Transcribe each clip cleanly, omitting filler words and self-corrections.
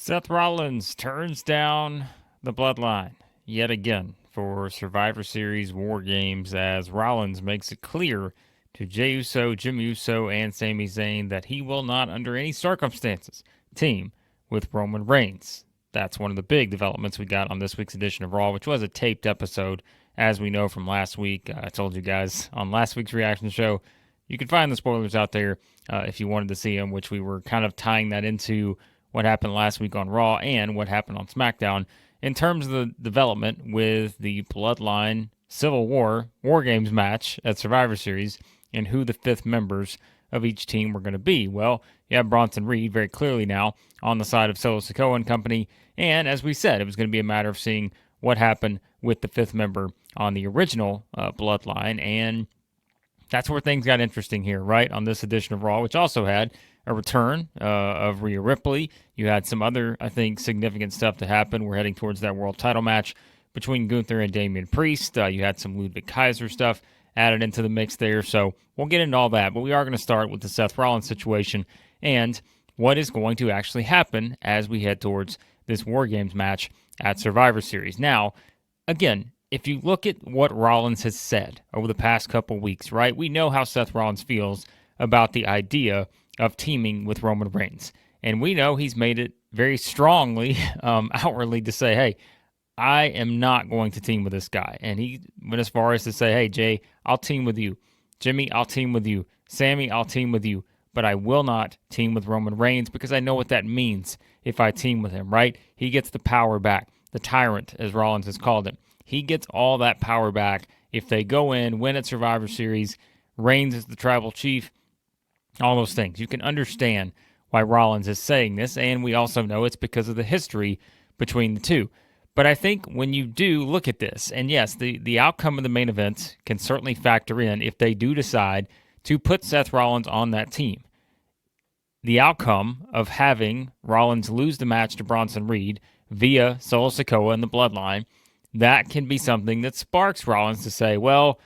Seth Rollins turns down the Bloodline yet again for Survivor Series War Games as Rollins makes it clear to Jey Uso, Jimmy Uso, and Sami Zayn that he will not, under any circumstances, team with Roman Reigns. That's one of the big developments we got on this week's edition of Raw, which was a taped episode, as we know from last week. I told you guys on last week's reaction show, you can find the spoilers out there if you wanted to see them, which we were kind of tying that into what happened last week on Raw and what happened on SmackDown in terms of the development with the Bloodline Civil War Games match at Survivor Series and who the fifth members of each team were going to be. Well, you have Bronson Reed very clearly now on the side of Solo Sikoa and company, and as we said, it was going to be a matter of seeing what happened with the fifth member on the original Bloodline, and that's where things got interesting here, right, on this edition of Raw, which also had a return of Rhea Ripley. You had some other, I think, significant stuff to happen. We're heading towards that world title match between Gunther and Damian Priest. You had some Ludwig Kaiser stuff added into the mix there. So we'll get into all that, but we are going to start with the Seth Rollins situation and what is going to actually happen as we head towards this War Games match at Survivor Series. Now, again, if you look at what Rollins has said over the past couple weeks, right, we know how Seth Rollins feels about the idea of teaming with Roman Reigns. And we know he's made it very strongly, outwardly, to say, hey, I am not going to team with this guy. And he went as far as to say, hey, Jay, I'll team with you. Jimmy, I'll team with you. Sammy, I'll team with you. But I will not team with Roman Reigns because I know what that means if I team with him, right? He gets the power back. The tyrant, as Rollins has called him. He gets all that power back if they go in, win at Survivor Series. Reigns is the tribal chief. All those things. You can understand why Rollins is saying this, and we also know it's because of the history between the two. But I think when you do look at this, and yes, the outcome of the main event can certainly factor in if they do decide to put Seth Rollins on that team. The outcome of having Rollins lose the match to Bronson Reed via Solo Sikoa and the Bloodline, that can be something that sparks Rollins to say, well,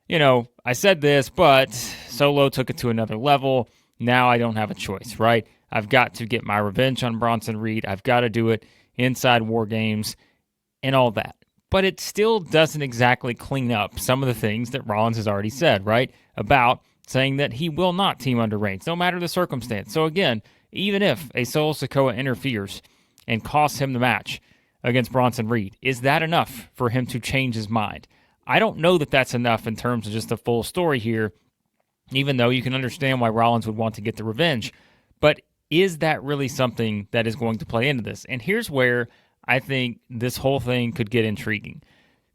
you know, I said this, but Solo took it to another level. Now I don't have a choice, right? I've got to get my revenge on Bronson Reed. I've got to do it inside War Games and all that. But it still doesn't exactly clean up some of the things that Rollins has already said, right? About saying that he will not team under Reigns, no matter the circumstance. So again, even if a Solo Sikoa interferes and costs him the match against Bronson Reed, is that enough for him to change his mind? I don't know that that's enough in terms of just the full story here, even though you can understand why Rollins would want to get the revenge. But is that really something that is going to play into this? And here's where I think this whole thing could get intriguing.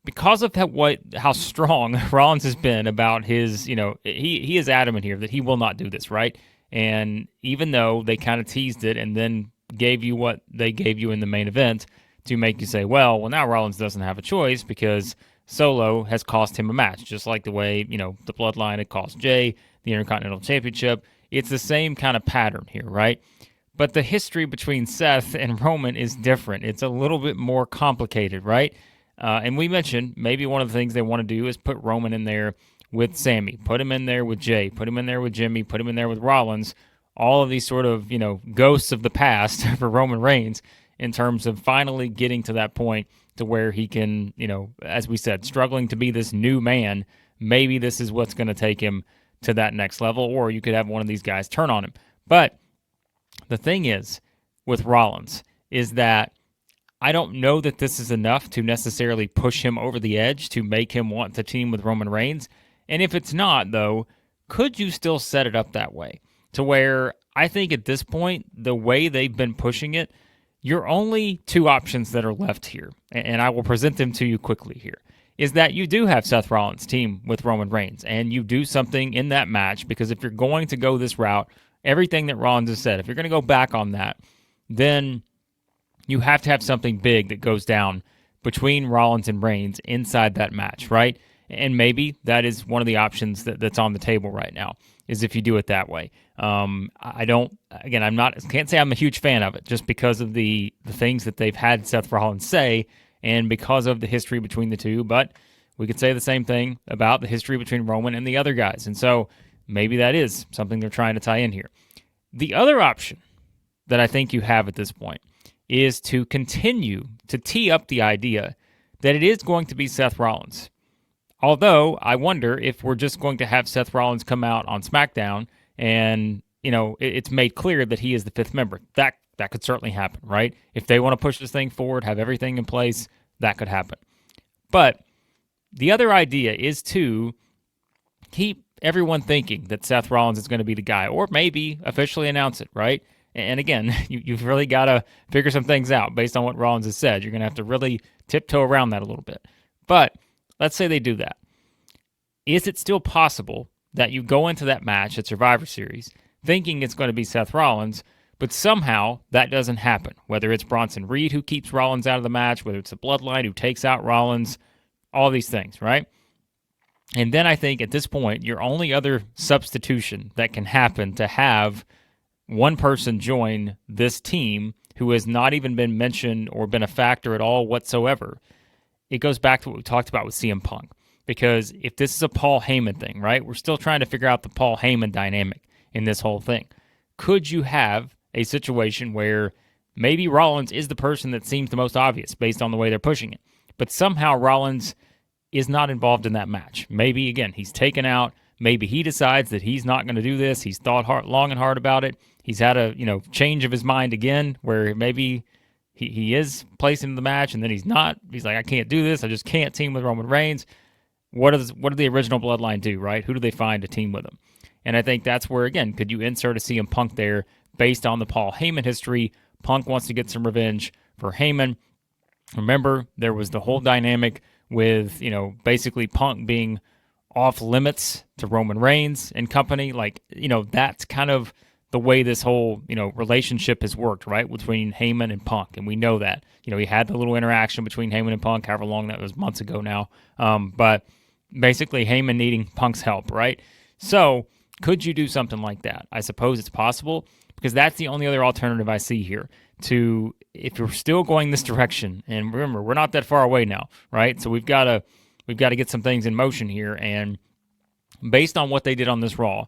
Because of how strong Rollins has been about his, he is adamant here that he will not do this, right? And even though they kind of teased it and then gave you what they gave you in the main event to make you say, well, now Rollins doesn't have a choice because Solo has cost him a match, just like the way, the Bloodline had cost Jey the Intercontinental Championship. It's the same kind of pattern here, right? But the history between Seth and Roman is different. It's a little bit more complicated, right? And we mentioned maybe one of the things they want to do is put Roman in there with Sami, put him in there with Jey, put him in there with Jimmy, put him in there with Rollins, all of these sort of, ghosts of the past for Roman Reigns in terms of finally getting to that point to where he can, as we said, struggling to be this new man. Maybe this is what's going to take him to that next level, or you could have one of these guys turn on him. But the thing is, with Rollins, is that I don't know that this is enough to necessarily push him over the edge to make him want to team with Roman Reigns. And if it's not, though, could you still set it up that way? To where I think at this point, the way they've been pushing it, your only two options that are left here, and I will present them to you quickly here, is that you do have Seth Rollins team with Roman Reigns, and you do something in that match, because if you're going to go this route, everything that Rollins has said, if you're going to go back on that, then you have to have something big that goes down between Rollins and Reigns inside that match, right? And maybe that is one of the options that's on the table right now, is if you do it that way. I'm can't say I'm a huge fan of it just because of the things that they've had Seth Rollins say and because of the history between the two, but we could say the same thing about the history between Roman and the other guys. And so maybe that is something they're trying to tie in here. The other option that I think you have at this point is to continue to tee up the idea that it is going to be Seth Rollins. Although, I wonder if we're just going to have Seth Rollins come out on SmackDown and, it's made clear that he is the fifth member. That could certainly happen, right? If they want to push this thing forward, have everything in place, that could happen. But the other idea is to keep everyone thinking that Seth Rollins is going to be the guy, or maybe officially announce it, right? And again, you've really got to figure some things out based on what Rollins has said. You're going to have to really tiptoe around that a little bit. But let's say they do that. Is it still possible that you go into that match at Survivor Series thinking it's going to be Seth Rollins, but somehow that doesn't happen? Whether it's Bronson Reed who keeps Rollins out of the match, whether it's the Bloodline who takes out Rollins, all these things, right? And then I think at this point, your only other substitution that can happen to have one person join this team who has not even been mentioned or been a factor at all whatsoever, it goes back to what we talked about with CM Punk. Because if this is a Paul Heyman thing, right, we're still trying to figure out the Paul Heyman dynamic in this whole thing. Could you have a situation where maybe Rollins is the person that seems the most obvious based on the way they're pushing it, but somehow Rollins is not involved in that match? Maybe, again, he's taken out. Maybe he decides that he's not going to do this. He's thought long and hard about it. He's had a change of his mind again, where maybe he is placed into the match and then he's not. He's like, I can't do this. I just can't team with Roman Reigns. What did the original Bloodline do, right? Who do they find to team with them? And I think that's where, again, could you insert a CM Punk there based on the Paul Heyman history? Punk wants to get some revenge for Heyman. Remember, there was the whole dynamic with, basically Punk being off limits to Roman Reigns and company. Like, that's kind of the way this whole, relationship has worked, right, between Heyman and Punk. And we know that. He had the little interaction between Heyman and Punk, however long that was, months ago now. But basically Heyman needing Punk's help, right? So could you do something like that? I suppose it's possible, because that's the only other alternative I see here. If you're still going this direction, and remember, we're not that far away now, right? So we've got to get some things in motion here. And based on what they did on this Raw,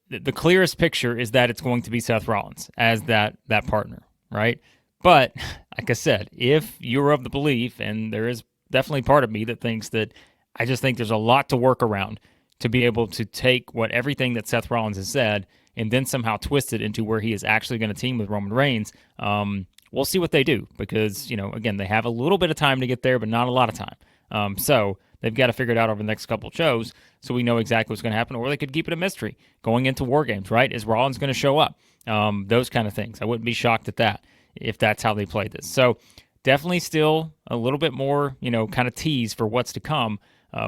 the clearest picture is that it's going to be Seth Rollins as that partner, right? But like I said, if you're of the belief, and there is definitely part of me that thinks that, I just think there's a lot to work around to be able to take everything that Seth Rollins has said and then somehow twist it into where he is actually going to team with Roman Reigns. We'll see what they do, because, again, they have a little bit of time to get there, but not a lot of time. So they've got to figure it out over the next couple of shows so we know exactly what's going to happen, or they could keep it a mystery going into War Games, right? Is Rollins going to show up? Those kind of things. I wouldn't be shocked at that if that's how they play this. So definitely still a little bit more, kind of tease for what's to come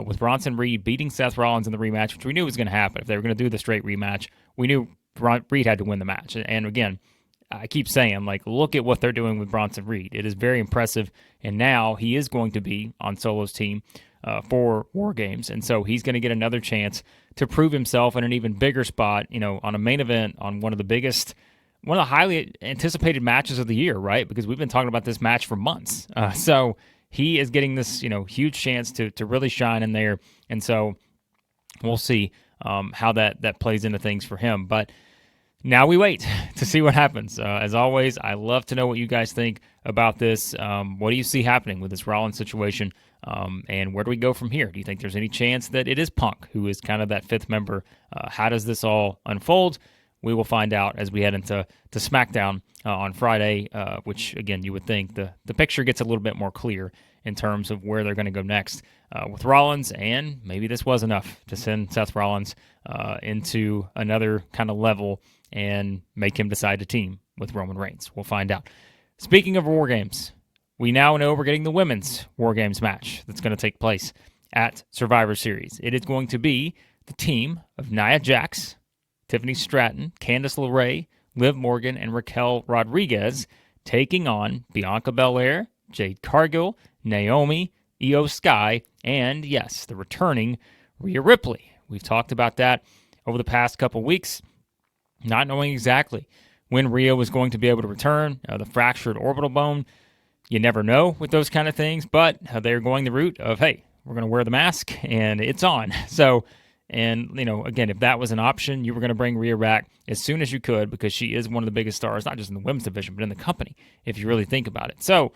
with Bronson Reed beating Seth Rollins in the rematch, which we knew was going to happen. If they were going to do the straight rematch, we knew Reed had to win the match. And again, I keep saying, look at what they're doing with Bronson Reed. It is very impressive. And now he is going to be on Solo's team for War Games. And so he's going to get another chance to prove himself in an even bigger spot, on a main event, on one of the highly anticipated matches of the year, right? Because we've been talking about this match for months. So he is getting this, huge chance to really shine in there. And so we'll see how that plays into things for him. But now we wait to see what happens. As always, I love to know what you guys think about this. What do you see happening with this Rollins situation? And where do we go from here? Do you think there's any chance that it is Punk who is kind of that fifth member? How does this all unfold? We will find out as we head into SmackDown on Friday, which, again, you would think the picture gets a little bit more clear in terms of where they're going to go next with Rollins, and maybe this was enough to send Seth Rollins into another kind of level and make him decide to team with Roman Reigns. We'll find out. Speaking of War Games, we now know we're getting the women's War Games match that's going to take place at Survivor Series. It is going to be the team of Nia Jax, Tiffany Stratton, Candice LeRae, Liv Morgan, and Raquel Rodriguez taking on Bianca Belair, Jade Cargill, Naomi, Io Sky, and, yes, the returning Rhea Ripley. We've talked about that over the past couple weeks, not knowing exactly when Rhea was going to be able to return. The fractured orbital bone, you never know with those kind of things, but they're going the route of, hey, we're going to wear the mask, and it's on. So And, again, if that was an option, you were going to bring Rhea back as soon as you could because she is one of the biggest stars, not just in the women's division, but in the company, if you really think about it. So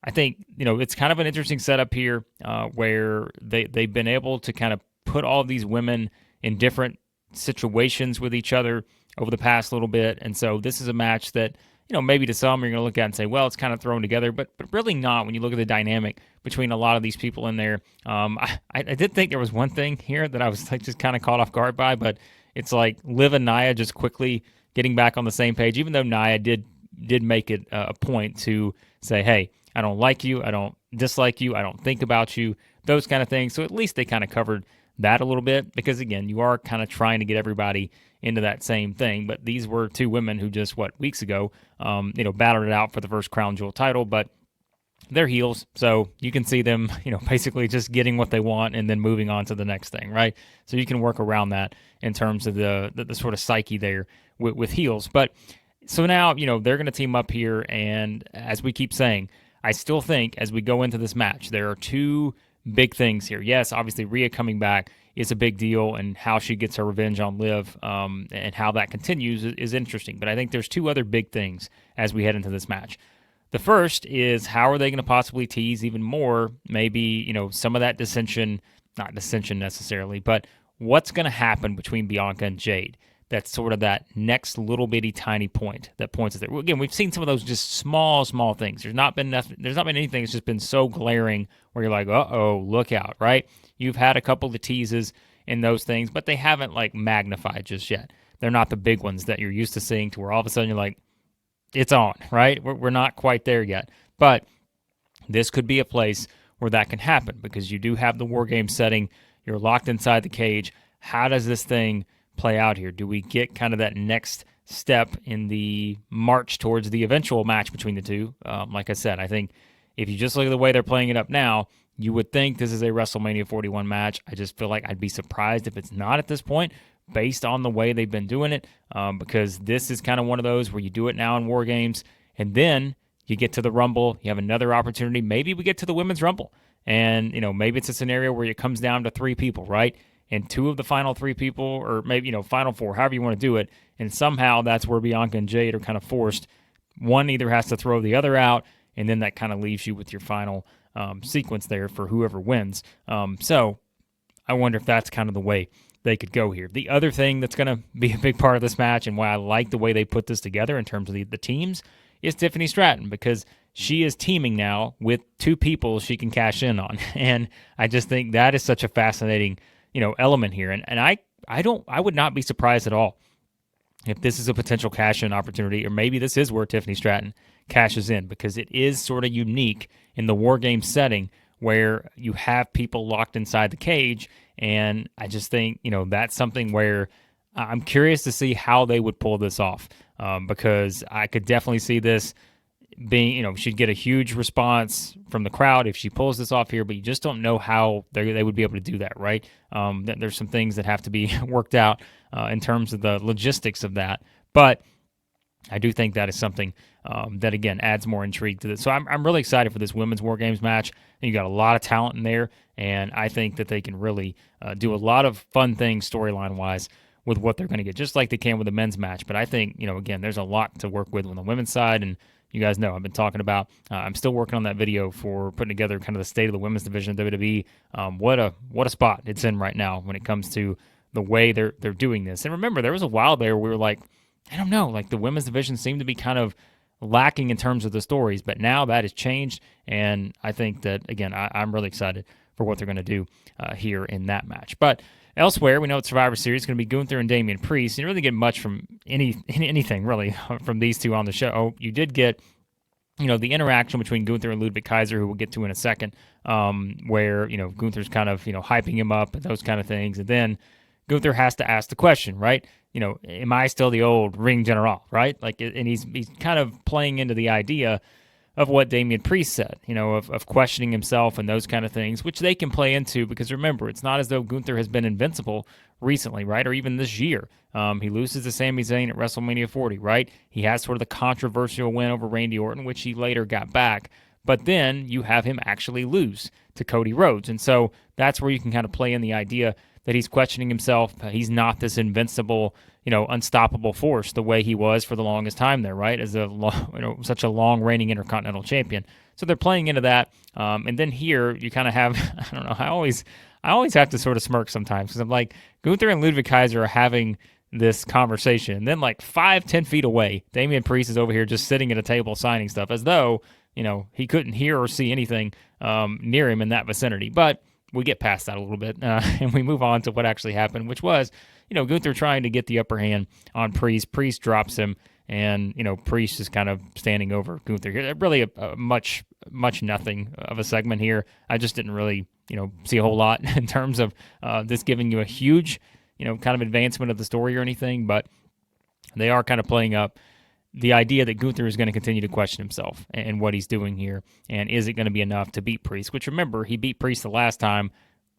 I think, it's kind of an interesting setup here where they've been able to kind of put all of these women in different situations with each other over the past little bit. And so this is a match that, maybe to some you're going to look at and say, well, it's kind of thrown together, but really not when you look at the dynamic between a lot of these people in there. I did think there was one thing here that I was just kind of caught off guard by, but it's like Liv and Nia just quickly getting back on the same page, even though Nia did make it a point to say, hey, I don't like you, I don't dislike you, I don't think about you, those kind of things. So at least they kind of covered that a little bit because, again, you are kind of trying to get everybody into that same thing. But these were two women who just, weeks ago, battled it out for the first Crown Jewel title, but they're heels. So you can see them, basically just getting what they want and then moving on to the next thing, right? So you can work around that in terms of the sort of psyche there with heels. But so now, they're going to team up here. And as we keep saying, I still think as we go into this match, there are two big things here. Yes, obviously Rhea coming back is a big deal, and how she gets her revenge on Liv and how that continues is interesting. But I think there's two other big things as we head into this match. The first is how are they going to possibly tease even more, maybe, some of that dissension, not dissension necessarily, but what's going to happen between Bianca and Jade. That's sort of that next little bitty tiny point that points us there. Again, we've seen some of those just small things. There's not been anything that's just been so glaring where you're like, uh-oh, look out, right? You've had a couple of teases in those things, but they haven't magnified just yet. They're not the big ones that you're used to seeing to where all of a sudden you're like, it's on, right? We're not quite there yet. But this could be a place where that can happen because you do have the War Game setting. You're locked inside the cage. How does this thing play out here? Do we get kind of that next step in the march towards the eventual match between the two? Like I said, I think if you just look at the way they're playing it up now, you would think this is a WrestleMania 41 match. I just feel like I'd be surprised if it's not at this point based on the way they've been doing it because this is kind of one of those where you do it now in War Games and then you get to the Rumble, you have another opportunity. Maybe we get to the Women's Rumble and, maybe it's a scenario where it comes down to three people, right? And two of the final three people, or maybe, final four, however you want to do it, and somehow that's where Bianca and Jade are kind of forced. One either has to throw the other out, and then that kind of leaves you with your final sequence there for whoever wins. So I wonder if that's kind of the way they could go here. The other thing that's going to be a big part of this match and why I like the way they put this together in terms of the teams is Tiffany Stratton because she is teaming now with two people she can cash in on. And I just think that is such a fascinating element here. And I would not be surprised at all if this is a potential cash-in opportunity, or maybe this is where Tiffany Stratton cashes in because it is sort of unique in the War Game setting where you have people locked inside the cage. And I just think, that's something where I'm curious to see how they would pull this off because I could definitely see this being, she'd get a huge response from the crowd if she pulls this off here, but you just don't know how they would be able to do that, right? There's some things that have to be worked out in terms of the logistics of that, but I do think that is something that, again, adds more intrigue to this. So I'm really excited for this Women's War Games match. You got a lot of talent in there, and I think that they can really do a lot of fun things storyline-wise with what they're going to get, just like they can with the men's match. But I think, again, there's a lot to work with on the women's side, and you guys know I've been talking about. I'm still working on that video for putting together kind of the state of the women's division of WWE. What a spot it's in right now when it comes to the way they're doing this. And remember, there was a while there where we were like, I don't know, the women's division seemed to be kind of lacking in terms of the stories, but now that has changed, and I think that, again, I'm really excited for what they're going to do here in that match. But elsewhere, we know it's Survivor Series is going to be Gunther and Damian Priest. You didn't really get much from anything, really, from these two on the show. Oh, you did get, the interaction between Gunther and Ludwig Kaiser, who we'll get to in a second, where, Gunther's kind of, hyping him up and those kind of things. And then Gunther has to ask the question, right? Am I still the old ring general, right? And he's kind of playing into the idea of what Damian Priest said, of questioning himself and those kind of things, which they can play into because remember, it's not as though Gunther has been invincible recently, right? Or even this year. He loses to Sami Zayn at WrestleMania 40, right? He has sort of the controversial win over Randy Orton, which he later got back. But then you have him actually lose to Cody Rhodes. And so that's where you can kind of play in the idea that he's questioning himself. He's not this invincible, unstoppable force the way he was for the longest time there, right? As such a long reigning Intercontinental Champion. So they're playing into that. And then here you kind of have, I don't know, I always have to sort of smirk sometimes because I'm like, Gunther and Ludwig Kaiser are having this conversation. And then like 5-10 feet away, Damian Priest is over here just sitting at a table signing stuff as though, he couldn't hear or see anything near him in that vicinity. But we get past that a little bit and we move on to what actually happened, which was, Gunther trying to get the upper hand on Priest. Priest drops him, and, Priest is kind of standing over Gunther here. Really a much nothing of a segment here. I just didn't really, see a whole lot in terms of this giving you a huge, kind of advancement of the story or anything, but they are kind of playing up the idea that Gunther is going to continue to question himself and what he's doing here, and is it going to be enough to beat Priest? Which, remember, he beat Priest the last time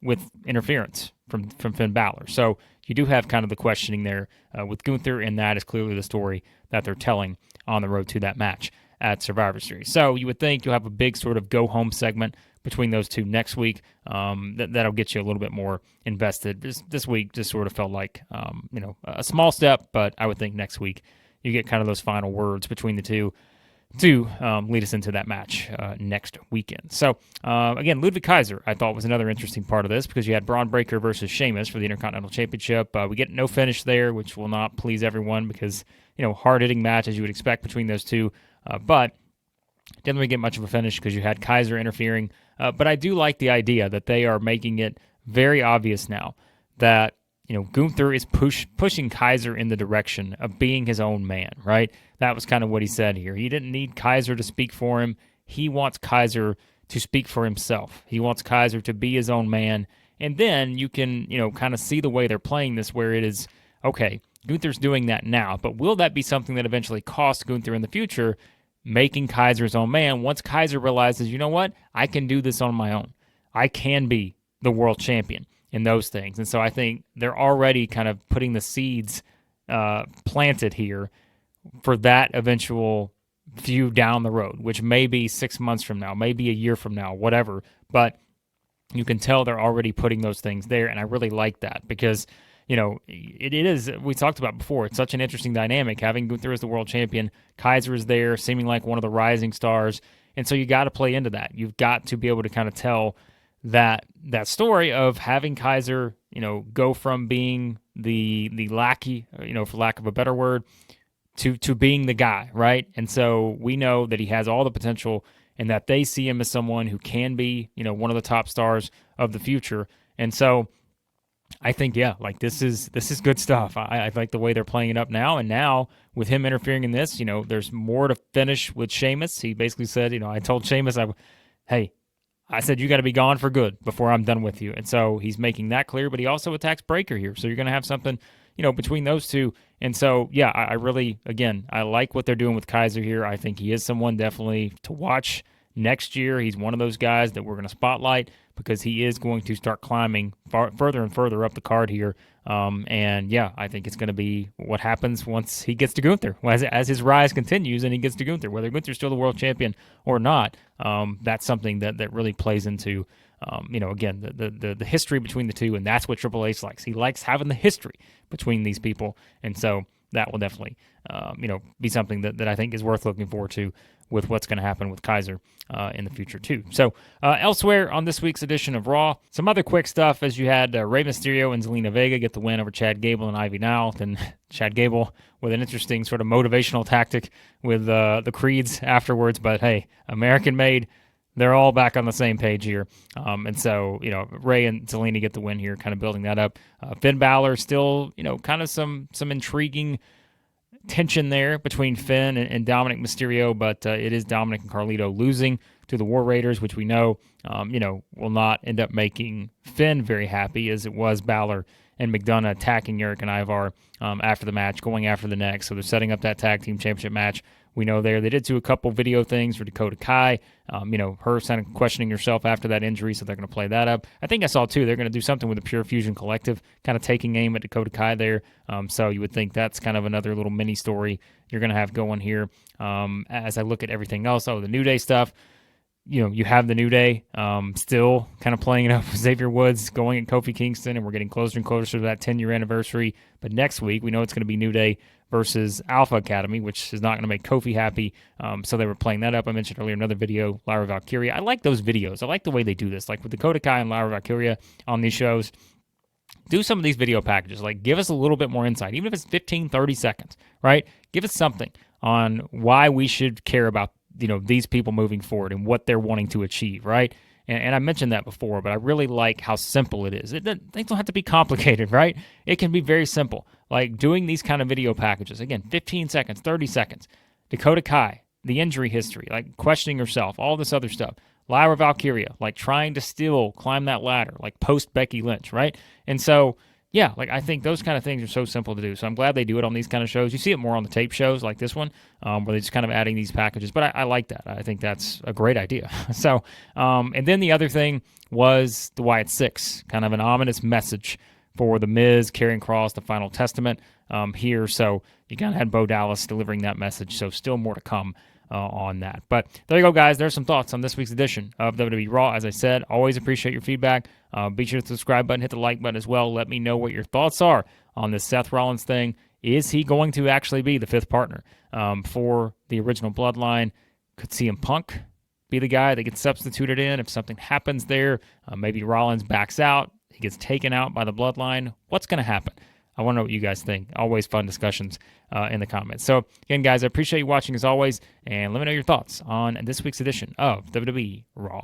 with interference from Finn Balor. So you do have kind of the questioning there with Gunther, and that is clearly the story that they're telling on the road to that match at Survivor Series. So you would think you'll have a big sort of go-home segment between those two next week. That'll get you a little bit more invested. This week just sort of felt like, a small step, but I would think next week you get kind of those final words between the two to lead us into that match next weekend. So, again, Ludwig Kaiser, I thought, was another interesting part of this because you had Bron Breakker versus Sheamus for the Intercontinental Championship. We get no finish there, which will not please everyone because, hard-hitting match as you would expect between those two. But didn't really get much of a finish because you had Kaiser interfering. But I do like the idea that they are making it very obvious now that Gunther is pushing Kaiser in the direction of being his own man, right? That was kind of what he said here. He didn't need Kaiser to speak for him. He wants Kaiser to speak for himself. He wants Kaiser to be his own man. And then you can, kind of see the way they're playing this where it is, okay, Gunther's doing that now, but will that be something that eventually costs Gunther in the future, making Kaiser his own man once Kaiser realizes, you know what, I can do this on my own. I can be the world champion in those things. And so I think they're already kind of putting the seeds planted here for that eventual view down the road, which may be 6 months from now, maybe a year from now, whatever. But you can tell they're already putting those things there, and I really like that because, it is, we talked about before, it's such an interesting dynamic, having Gunther as the world champion, Kaiser is there, seeming like one of the rising stars, and so you got to play into that. You've got to be able to kind of tell that story of having Kaiser, go from being the lackey, for lack of a better word, to being the guy, right? And so we know that he has all the potential and that they see him as someone who can be, one of the top stars of the future. And so I think, this is good stuff. I like the way they're playing it up now. And now with him interfering in this, there's more to finish with Sheamus. He basically said, I told Sheamus, I said, you got to be gone for good before I'm done with you. And so he's making that clear, but he also attacks Breakker here. So you're going to have something, between those two. And so, I really, again, I like what they're doing with Kaiser here. I think he is someone definitely to watch next year. He's one of those guys that we're going to spotlight because he is going to start climbing further and further up the card here. I think it's going to be what happens once he gets to Gunther. As his rise continues and he gets to Gunther, whether Gunther's still the world champion or not, that's something that really plays into, again, the history between the two, and that's what Triple H likes. He likes having the history between these people, and so that will definitely, be something that I think is worth looking forward to with what's going to happen with Kaiser in the future, too. So, elsewhere on this week's edition of Raw, some other quick stuff as you had Rey Mysterio and Zelina Vega get the win over Chad Gable and Ivy Nile. Then Chad Gable with an interesting sort of motivational tactic with the Creeds afterwards. But, hey, American-made, they're all back on the same page here. And so, Rey and Zelina get the win here, kind of building that up. Finn Balor still, kind of some intriguing tension there between Finn and Dominic Mysterio, but it is Dominic and Carlito losing to the War Raiders, which we know, will not end up making Finn very happy, as it was Balor and McDonagh attacking Eric and Ivar after the match, going after the next. So they're setting up that tag team championship match. We know there they did do a couple video things for Dakota Kai, her kind of questioning herself after that injury, so they're going to play that up. I think I saw, too, they're going to do something with the Pure Fusion Collective, kind of taking aim at Dakota Kai there. So you would think that's kind of another little mini story you're going to have going here. As I look at everything else, the New Day stuff, you have the New Day still kind of playing it up with Xavier Woods going at Kofi Kingston, and we're getting closer and closer to that 10-year anniversary. But next week, we know it's going to be New Day versus Alpha Academy, which is not going to make Kofi happy. So they were playing that up. I mentioned earlier another video, Lyra Valkyria. I like those videos. I like the way they do this. Like with Dakota Kai and Lyra Valkyria on these shows, do some of these video packages. Like, give us a little bit more insight, even if it's 15, 30 seconds, right? Give us something on why we should care about these people moving forward and what they're wanting to achieve, right? And I mentioned that before, but I really like how simple it is. They don't have to be complicated, right? It can be very simple. Like doing these kind of video packages, again, 15 seconds, 30 seconds. Dakota Kai, the injury history, like questioning herself, all this other stuff. Lyra Valkyria, like trying to still climb that ladder, like post Becky Lynch, right? And so, yeah, like I think those kind of things are so simple to do. So I'm glad they do it on these kind of shows. You see it more on the tape shows like this one, where they're just kind of adding these packages. But I like that. I think that's a great idea. So, and then the other thing was the Wyatt Sicks, kind of an ominous message for The Miz, Karrion Kross, the Final Testament here. So you kind of had Bo Dallas delivering that message. So still more to come on that. But there you go, guys. There's some thoughts on this week's edition of WWE Raw. As I said, always appreciate your feedback. Be sure to hit the subscribe button, hit the like button as well. Let me know what your thoughts are on this Seth Rollins thing. Is he going to actually be the fifth partner for the original Bloodline? Could CM Punk be the guy that gets substituted in if something happens there? Maybe Rollins backs out. He gets taken out by the Bloodline. What's going to happen? I want to know what you guys think. Always fun discussions in the comments. So, again, guys, I appreciate you watching as always, and let me know your thoughts on this week's edition of WWE Raw.